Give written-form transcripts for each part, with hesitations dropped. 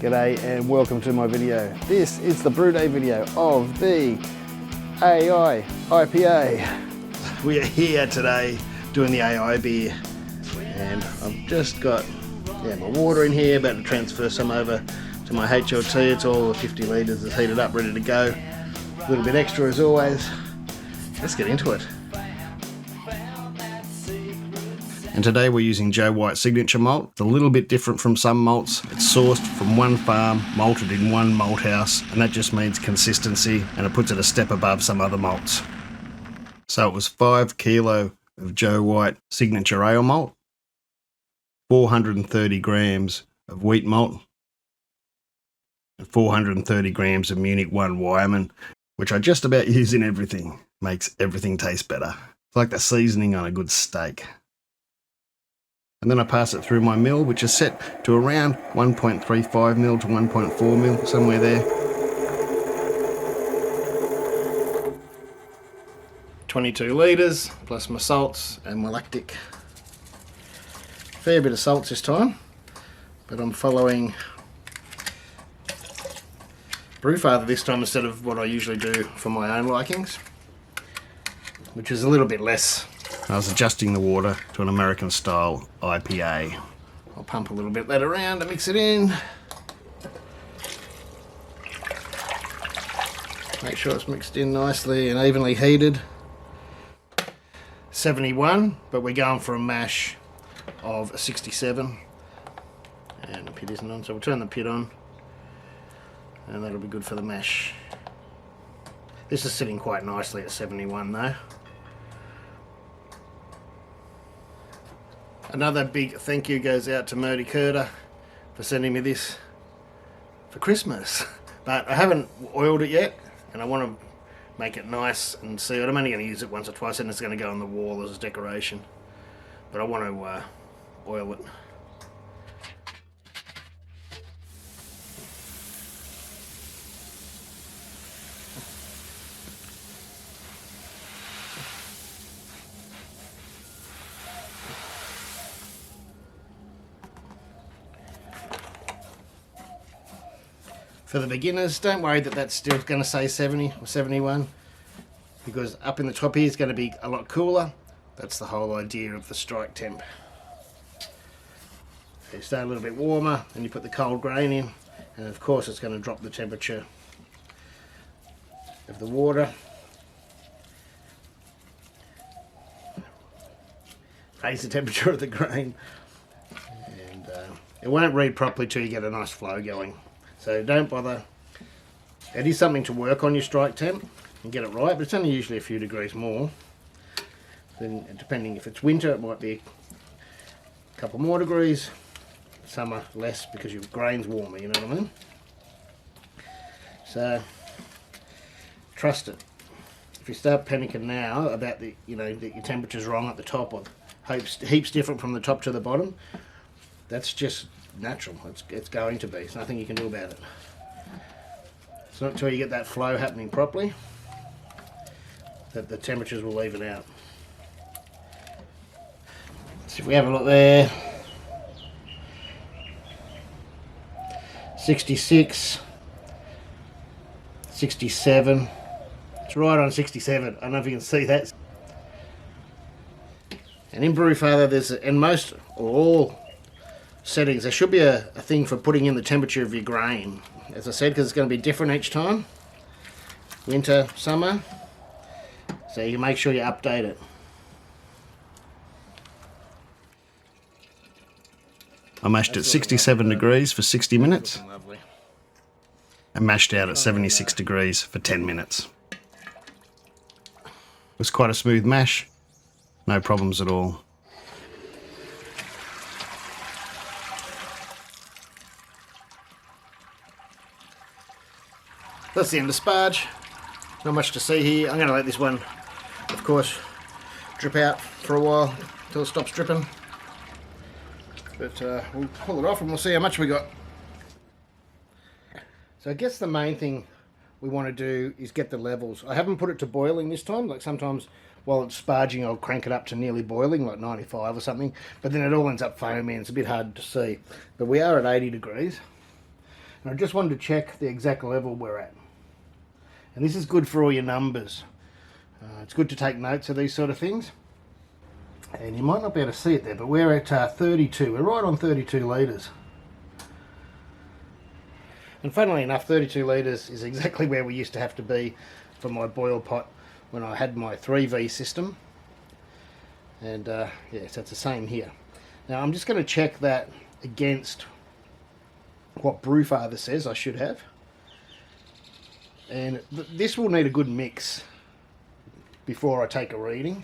G'day and welcome to my video. This is the brew day video of the AI IPA. We are here today doing the AI beer, and I've just got my water in here, about to transfer some over to my HLT. It's all 50 litres, it's heated up, ready to go. A little bit extra as always. Let's get into it. And today we're using Joe White Signature Malt. It's a little bit different from some malts. It's sourced from one farm, malted in one malt house, and that just means consistency, and it puts it a step above some other malts. So it was 5 kilo of Joe White Signature Ale Malt, 430 grams of wheat malt, and 430 grams of Munich 1 Wyman, which I just about use in everything. Makes everything taste better. It's like the seasoning on a good steak. And then I pass it through my mill, which is set to around 1.35 mil to 1.4 mil, somewhere there. 22 litres, plus my salts and my lactic. Fair bit of salts this time, but I'm following Brewfather this time instead of what I usually do for my own likings, which is a little bit less. I was adjusting the water to an American style IPA. I'll pump a little bit of that around to mix it in. Make sure it's mixed in nicely and evenly heated. 71, but we're going for a mash of 67. And the pit isn't on, so we'll turn the pit on. And that'll be good for the mash. This is sitting quite nicely at 71 though. Another big thank you goes out to Murdy Curter for sending me this for Christmas. But I haven't oiled it yet, and I want to make it nice and see it. I'm only going to use it once or twice, and it's going to go on the wall as a decoration. But I want to oil it. For the beginners, don't worry that that's still going to say 70 or 71, because up in the top here is going to be a lot cooler. That's the whole idea of the strike temp. You start a little bit warmer and you put the cold grain in, and of course it's going to drop the temperature of the water. Raise the temperature of the grain, and it won't read properly till you get a nice flow going. So don't bother. It is something to work on your strike temp and get it right, but it's only usually a few degrees more. Then depending if it's winter, it might be a couple more degrees. Summer less because your grain's warmer, you know what I mean? So trust it. If you start panicking now about that your temperature's wrong at the top, or heaps different from the top to the bottom, that's just natural. It's going to be. There's nothing you can do about it. It's not until you get that flow happening properly that the temperatures will even out. So if we have a look there, 66, 67. It's right on 67. I don't know if you can see that. And in Brewfather, there's most or all settings, there should be a thing for putting in the temperature of your grain, as I said, because it's going to be different each time, winter, summer, so you can make sure you update it. I mashed at 67 degrees for 60 minutes and mashed out at 76 degrees for 10 minutes. It was quite a smooth mash, no problems at all. That's the end of Sparge. Not much to see here. I'm going to let this one, of course, drip out for a while until it stops dripping. But we'll pull it off and we'll see how much we got. So I guess the main thing we want to do is get the levels. I haven't put it to boiling this time. Like sometimes while it's sparging, I'll crank it up to nearly boiling, like 95 or something. But then it all ends up foamy and it's a bit hard to see. But we are at 80 degrees. And I just wanted to check the exact level we're at. And this is good for all your numbers. It's good to take notes of these sort of things. And you might not be able to see it there, but we're at 32. We're right on 32 litres. And funnily enough, 32 litres is exactly where we used to have to be for my boil pot when I had my 3V system. And yeah, so it's the same here. Now I'm just going to check that against what Brewfather says I should have. And this will need a good mix before I take a reading.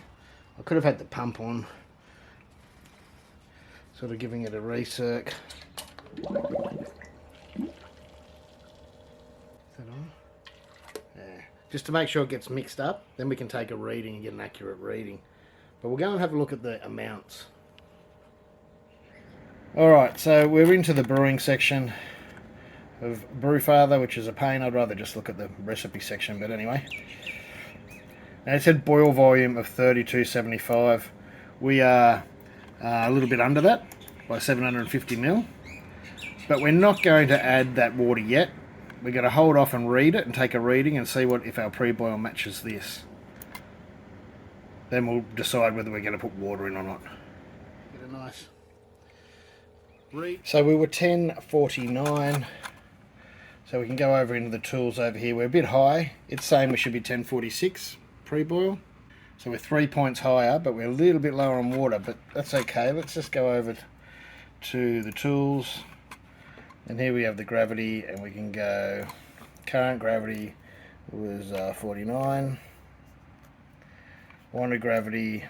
I could have had the pump on, sort of giving it a recirc. Is that on? Yeah. Just to make sure it gets mixed up, then we can take a reading and get an accurate reading. But we'll go and have a look at the amounts. Alright, so we're into the brewing section of Brewfather, which is a pain. I'd rather just look at the recipe section, but anyway. Now it said boil volume of 3275. We are a little bit under that by 750 ml, but we're not going to add that water yet. We're going to hold off and read it and take a reading and see if our pre-boil matches this. Then we'll decide whether we're going to put water in or not. Get a nice read. So we were 1049. So we can go over into the tools over here. We're a bit high. It's saying we should be 1046 pre-boil. So we're 3 points higher, but we're a little bit lower on water, but that's okay. Let's just go over to the tools. And here we have the gravity, and we can go, current gravity was 49. Wanted gravity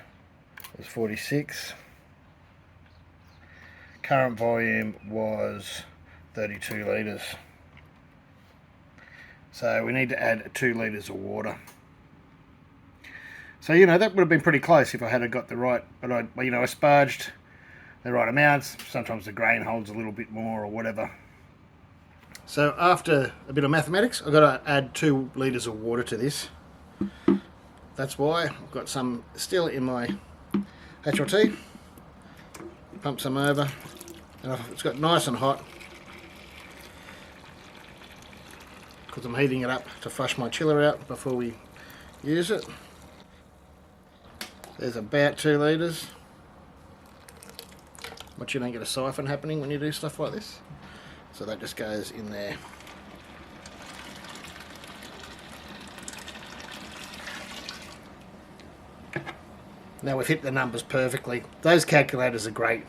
was 46. Current volume was 32 litres. So we need to add 2 litres of water. So, you know, that would have been pretty close if I had got the right, but I sparged the right amounts. Sometimes the grain holds a little bit more or whatever. So after a bit of mathematics, I've got to add 2 litres of water to this. That's why I've got some still in my HRT. Pump some over, and it's got nice and hot because I'm heating it up to flush my chiller out before we use it. There's about 2 litres. But you don't get a siphon happening when you do stuff like this. So that just goes in there. Now we've hit the numbers perfectly. Those calculators are great.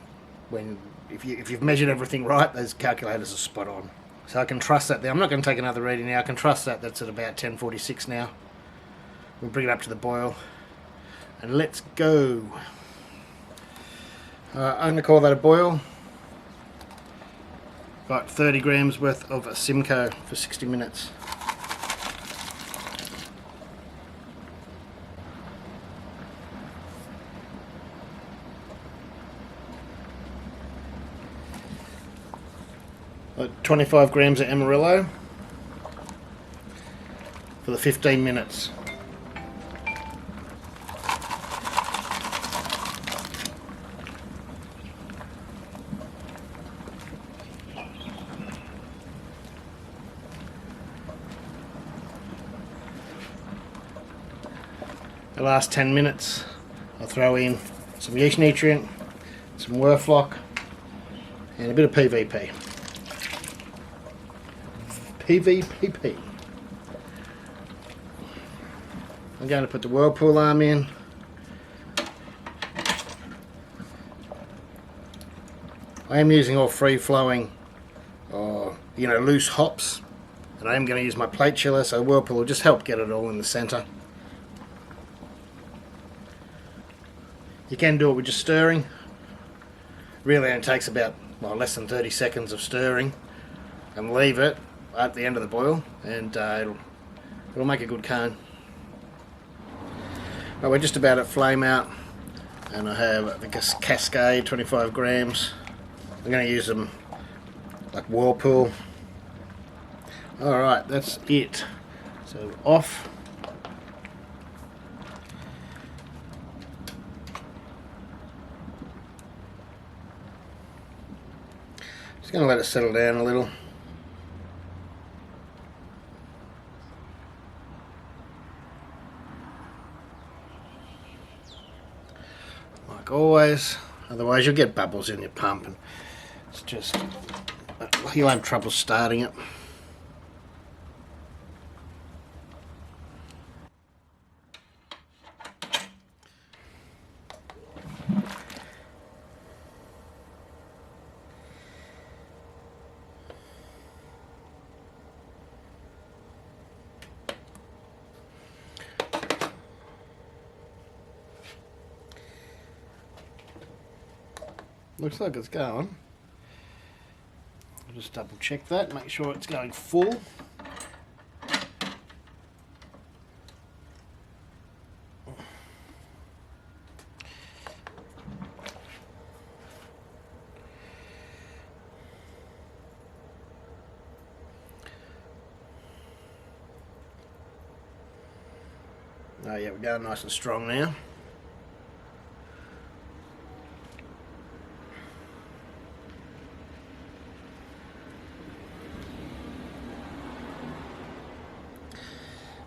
If you've measured everything right, those calculators are spot on. So I can trust that there. I'm not going to take another reading now. I can trust that that's at about 1046 now. We'll bring it up to the boil. And let's go. I'm going to call that a boil. Got 30 grams worth of Simcoe for 60 minutes. Got 25 grams of Amarillo for the 15 minutes. The last 10 minutes I'll throw in some yeast nutrient, some Werflock and a bit of PVP. PVPP. I'm going to put the whirlpool arm in. I am using all free-flowing loose hops, and I am going to use my plate chiller, so whirlpool will just help get it all in the centre. You can do it with just stirring. Really only takes about less than 30 seconds of stirring, and leave it at the end of the boil, and it'll make a good cone. But we're just about at flame out, and I have the Cascade 25 grams. I'm going to use them like whirlpool. Alright, that's it. So off. Just going to let it settle down a little. like always. Otherwise you'll get bubbles in your pump and it's just, you'll have trouble starting it. Looks like it's going. I'll just double check that, make sure it's going full. Oh yeah, we're going nice and strong now.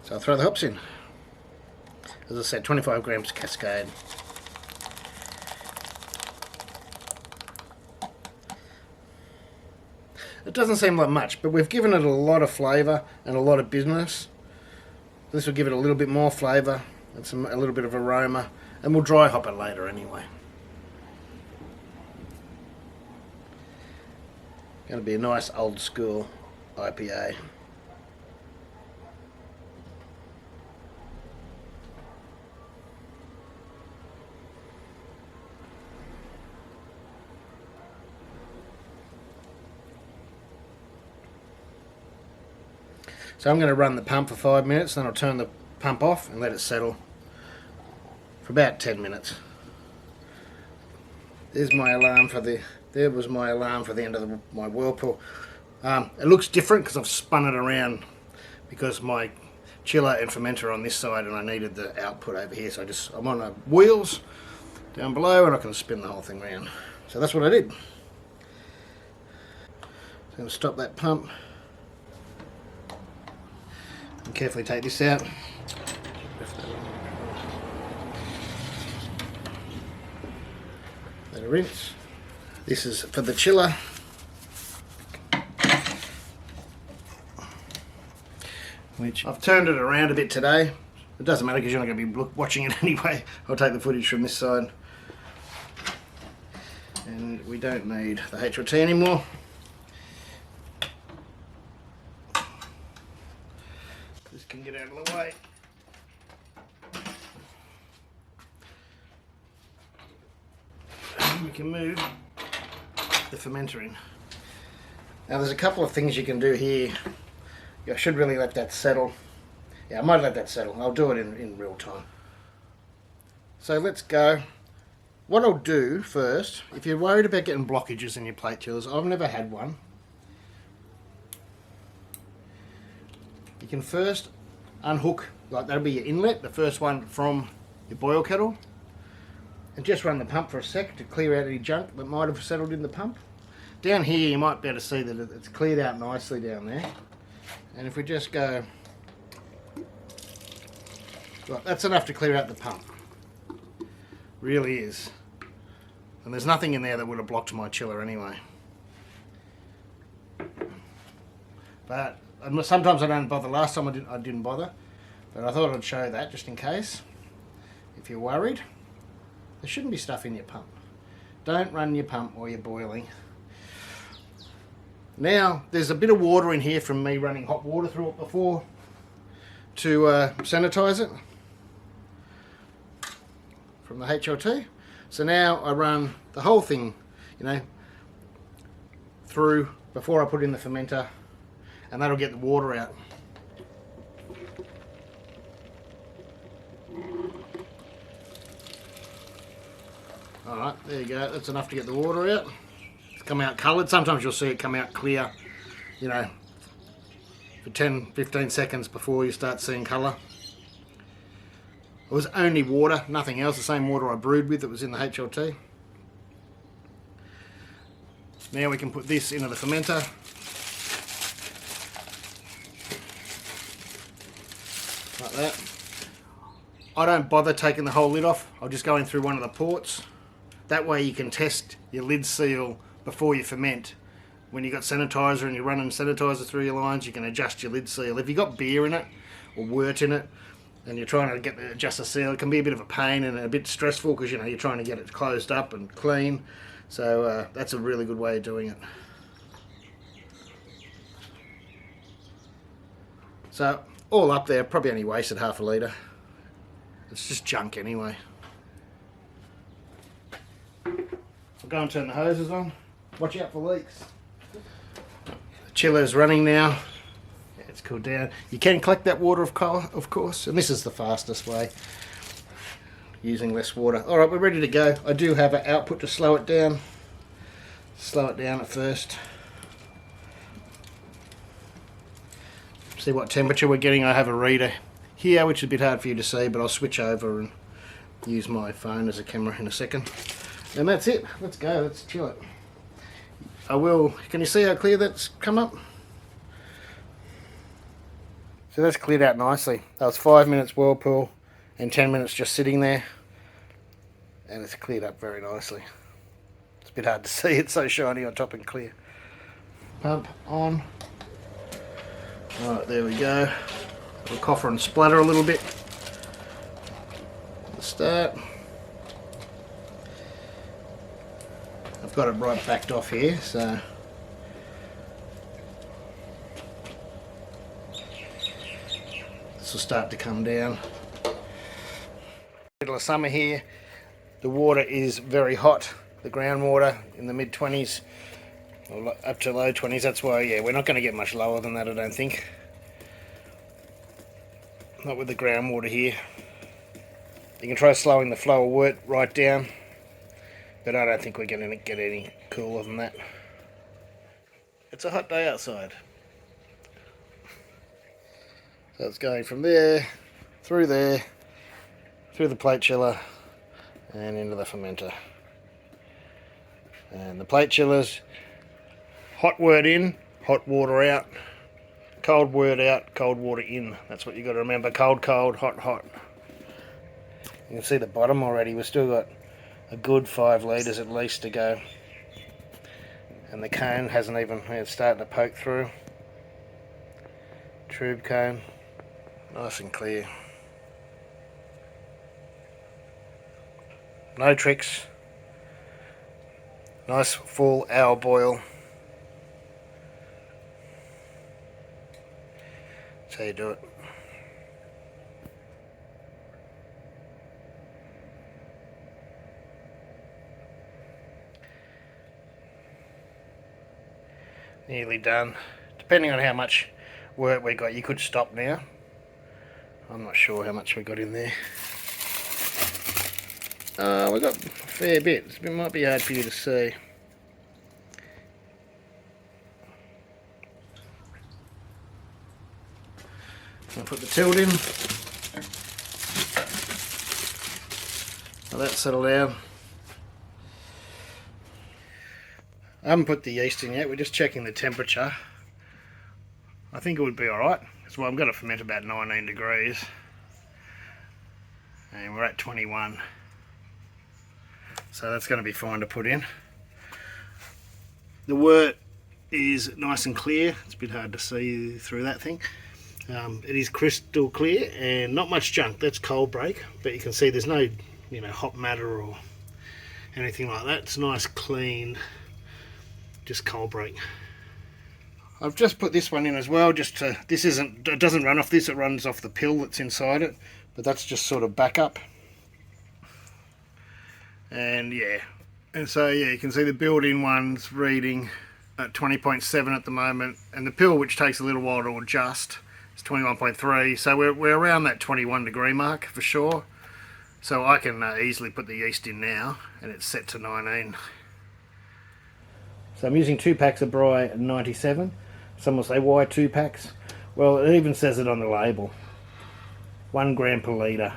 So I'll throw the hops in. As I said, 25 grams Cascade. It doesn't seem like much, but we've given it a lot of flavour and a lot of business. This will give it a little bit more flavour and a little bit of aroma, and we'll dry hop it later anyway. Going to be a nice old school IPA. So I'm going to run the pump for 5 minutes, then I'll turn the pump off and let it settle for about 10 minutes. There's my alarm for the. There was my alarm for the end of my whirlpool. It looks different because I've spun it around because my chiller and fermenter are on this side, and I needed the output over here. So I'm on wheels down below, and I can spin the whole thing around. So that's what I did. So I'm going to stop that pump. And carefully take this out. Let it rinse. This is for the chiller. Which I've turned it around a bit today. It doesn't matter because you're not going to be watching it anyway. I'll take the footage from this side. And we don't need the HOT anymore. This can get out of the way. And we can move the fermenter in. Now there's a couple of things you can do here. I should really let that settle. Yeah, I might let that settle. I'll do it in real time. So let's go. What I'll do first, if you're worried about getting blockages in your plate chillers, I've never had one. You can first unhook, like that'll be your inlet, the first one from your boil kettle, and just run the pump for a sec to clear out any junk that might have settled in the pump. Down here you might be able to see that it's cleared out nicely down there. And if we just go, right, that's enough to clear out the pump. Really is. And there's nothing in there that would have blocked my chiller anyway. But sometimes I don't bother. Last time I didn't bother. But I thought I'd show that just in case. If you're worried, there shouldn't be stuff in your pump. Don't run your pump while you're boiling. Now, there's a bit of water in here from me running hot water through it before to sanitize it from the HOT. So now I run the whole thing, through before I put in the fermenter, and that'll get the water out. Alright, there you go, that's enough to get the water out. Come out coloured. Sometimes you'll see it come out clear, for 10-15 seconds before you start seeing colour. It was only water, nothing else, the same water I brewed with that was in the HOT. Now we can put this into the fermenter. Like that. I don't bother taking the whole lid off. I'll just go in through one of the ports That way you can test your lid seal before you ferment. When you've got sanitizer and you're running sanitizer through your lines, you can adjust your lid seal. If you've got beer in it or wort in it and you're trying to adjust the seal, it can be a bit of a pain and a bit stressful because you know you're trying to get it closed up and clean. So that's a really good way of doing it. So all up there, probably only wasted half a litre. It's just junk anyway. I'll go and turn the hoses on. Watch out for leaks. The chiller's running now. Yeah, it's cooled down. You can collect that water of course, and this is the fastest way, using less water. Alright, we're ready to go. I do have an output to slow it down. Slow it down at first. See what temperature we're getting. I have a reader here, which is a bit hard for you to see, but I'll switch over and use my phone as a camera in a second. And that's it. Let's go. Let's chill it. I will. Can you see how clear that's come up? So that's cleared out nicely. That was 5 minutes whirlpool and 10 minutes just sitting there, and it's cleared up very nicely. It's a bit hard to see. It's so shiny on top and clear. Pump on. Alright, there we go. It'll coffer and splatter a little bit. Let's start. I've got it right backed off here, so this will start to come down. Middle of summer here. The water is very hot. The groundwater in the mid-20s. Up to low 20s, that's why, yeah, we're not going to get much lower than that, I don't think. Not with the groundwater here. You can try slowing the flow of wort right down, but I don't think we're going to get any cooler than that. It's a hot day outside. So it's going from there, through the plate chiller, and into the fermenter. And the plate chillers, hot wort in, hot water out. Cold wort out, cold water in. That's what you got to remember. Cold, cold, hot, hot. You can see the bottom already. We've still got a good 5 litres at least to go. And the cone hasn't even, it's starting to poke through. Tube cone. Nice and clear. No tricks. Nice full hour boil. That's how you do it. Nearly done. Depending on how much work we got, you could stop now. I'm not sure how much we got in there. We got a fair bit. It might be hard for you to see. I'll put the tilt in. Now that's settled down. I haven't put the yeast in yet. We're just checking the temperature. I think it would be alright. So I'm going to ferment about 19 degrees. And we're at 21. So that's going to be fine to put in. The wort is nice and clear. It's a bit hard to see through that thing. It is crystal clear and not much junk. That's cold break, but you can see there's no, hot matter or anything like that. It's nice, clean, just cold break. I've just put this one in as well, just to, it doesn't run off this, it runs off the pill that's inside it, but that's just sort of backup. And yeah, and so yeah, you can see the built-in one's reading at 20.7 at the moment, and the pill, which takes a little while to adjust, is 21.3, so we're around that 21 degree mark for sure. So I can easily put the yeast in now, and it's set to 19. So I'm using 2 packs of Brew at 97. Some will say, why 2 packs? Well, it even says it on the label. 1 gram per litre.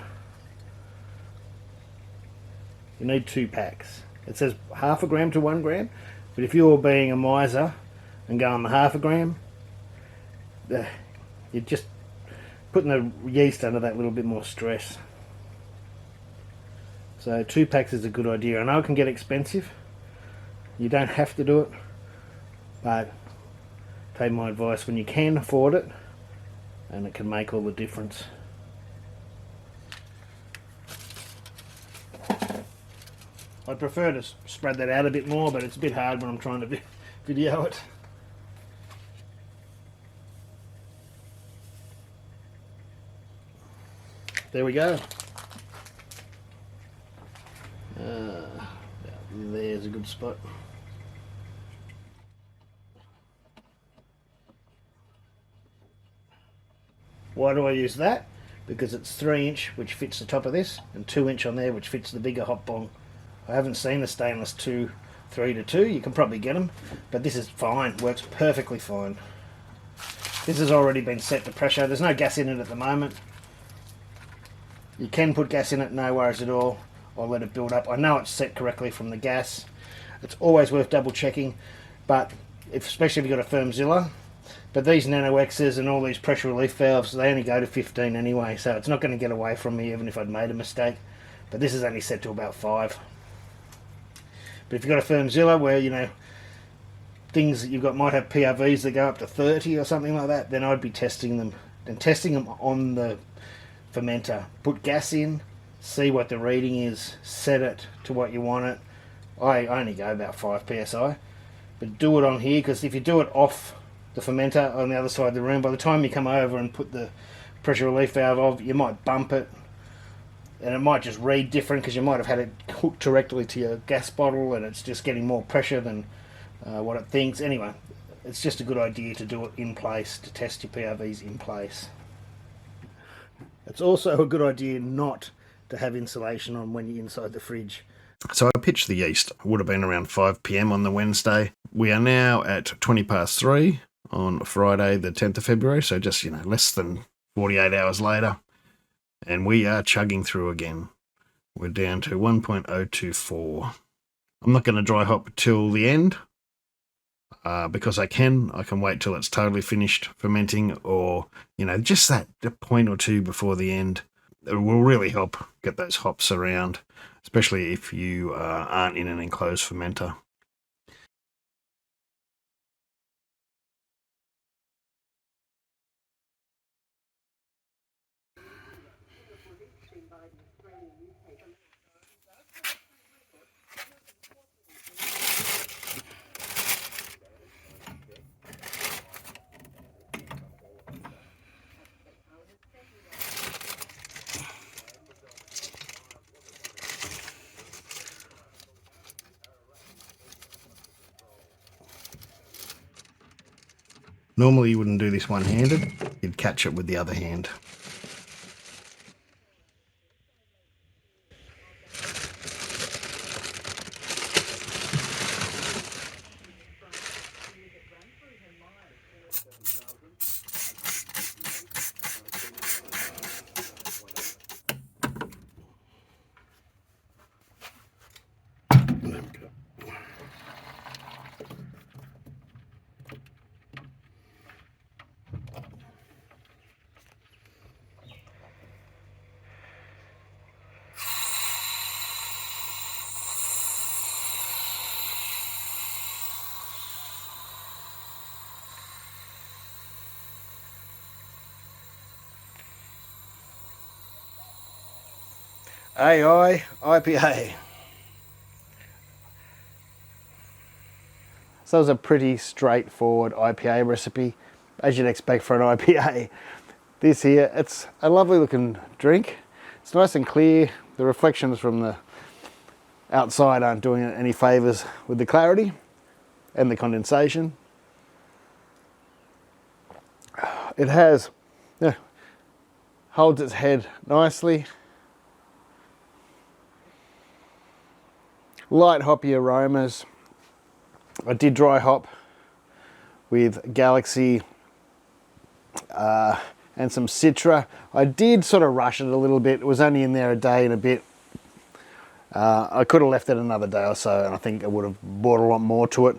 You need 2 packs. It says half a gram to 1 gram, but if you're being a miser and going the half a gram, you're just putting the yeast under that little bit more stress. So 2 packs is a good idea. I know it can get expensive. You don't have to do it, but take my advice when you can afford it, and it can make all the difference. I prefer to spread that out a bit more, but it's a bit hard when I'm trying to video it. There we go. There's a good spot. Why do I use that? Because it's 3-inch, which fits the top of this, and 2-inch on there, which fits the bigger hop bong. I haven't seen a stainless 3-to-2. You can probably get them, but this is fine. Works perfectly fine. This has already been set to pressure. There's no gas in it at the moment. You can put gas in it, no worries at all. I'll let it build up. I know it's set correctly from the gas. It's always worth double checking, but especially if you've got a firm Zilla. But these Nano X's and all these pressure relief valves, they only go to 15 anyway, so it's not going to get away from me even if I'd made a mistake. But this is only set to about 5. But if you've got a firm Zilla where, you know, things that you've got might have PRVs that go up to 30 or something like that, then I'd be testing them. And testing them on the fermenter. Put gas in, see what the reading is, set it to what you want it. I only go about 5 psi, but do it on here, because if you do it off the fermenter on the other side of the room, by the time you come over and put the pressure relief valve off, you might bump it, and it might just read different because you might have had it hooked directly to your gas bottle and it's just getting more pressure than what it thinks. Anyway, it's just a good idea to do it in place, to test your PRVs in place. It's also a good idea not to have insulation on when you're inside the fridge. So I pitched the yeast. It would have been around 5 p.m. on the Wednesday. We are now at 3:20 on Friday, the 10th of February. So just, you know, less than 48 hours later. And we are chugging through again. We're down to 1.024. I'm not going to dry hop till the end. Because I can wait till it's totally finished fermenting, or, you know, just that a point or two before the end. It will really help get those hops around, especially if you aren't in an enclosed fermenter. Normally you wouldn't do this one-handed, you'd catch it with the other hand. AI IPA. So it was a pretty straightforward IPA recipe, as you'd expect for an IPA. This here, it's a lovely looking drink. It's nice and clear. The reflections from the outside aren't doing it any favours with the clarity and the condensation. It has, holds its head nicely. Light hoppy aromas. I did dry hop with Galaxy and some Citra. I did sort of rush it a little bit. It was only in there a day and a bit. I could have left it another day or so, and I think I would have brought a lot more to it.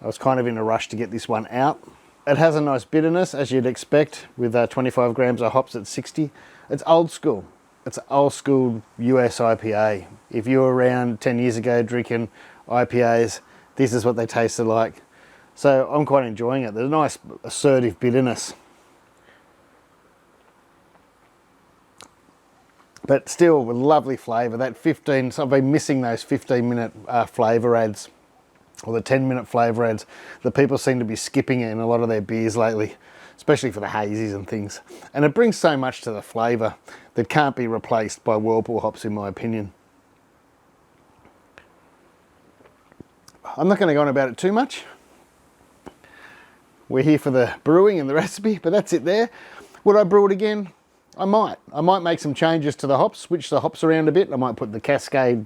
I was kind of in a rush to get this one out. It has a nice bitterness, as you'd expect, with 25 grams of hops at 60. It's old school. It's an old school US IPA. If you were around 10 years ago drinking IPAs, this is what they tasted like. So I'm quite enjoying it. There's a nice assertive bitterness. But still with lovely flavour. That 15, so I've been missing those 15-minute flavour ads, or the 10-minute flavour ads. The people seem to be skipping it in a lot of their beers lately, especially for the hazies and things. And it brings so much to the flavour that can't be replaced by Whirlpool hops, in my opinion. I'm not going to go on about it too much. We're here for the brewing and the recipe, but that's it there. Would I brew it again? I might. I might make some changes to the hops, switch the hops around a bit. I might put the Cascade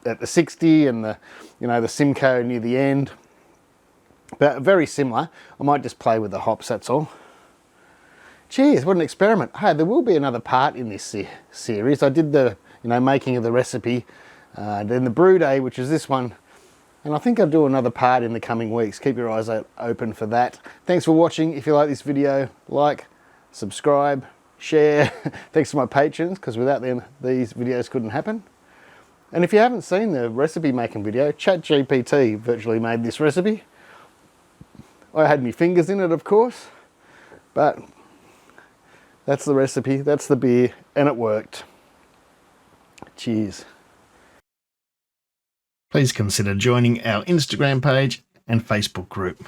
at the 60 and the, you know, the Simcoe near the end. But very similar. I might just play with the hops, that's all. Cheers, what an experiment. Hey, there will be another part in this series. I did the, you know, making of the recipe, then the brew day, which is this one. And I think I'll do another part in the coming weeks. Keep your eyes open for that. Thanks for watching. If you like this video, like, subscribe, share. Thanks to my patrons, because without them, these videos couldn't happen. And if you haven't seen the recipe making video, ChatGPT virtually made this recipe. I had my fingers in it, of course, but that's the recipe, that's the beer, and it worked. Cheers. Please consider joining our Instagram page and Facebook group.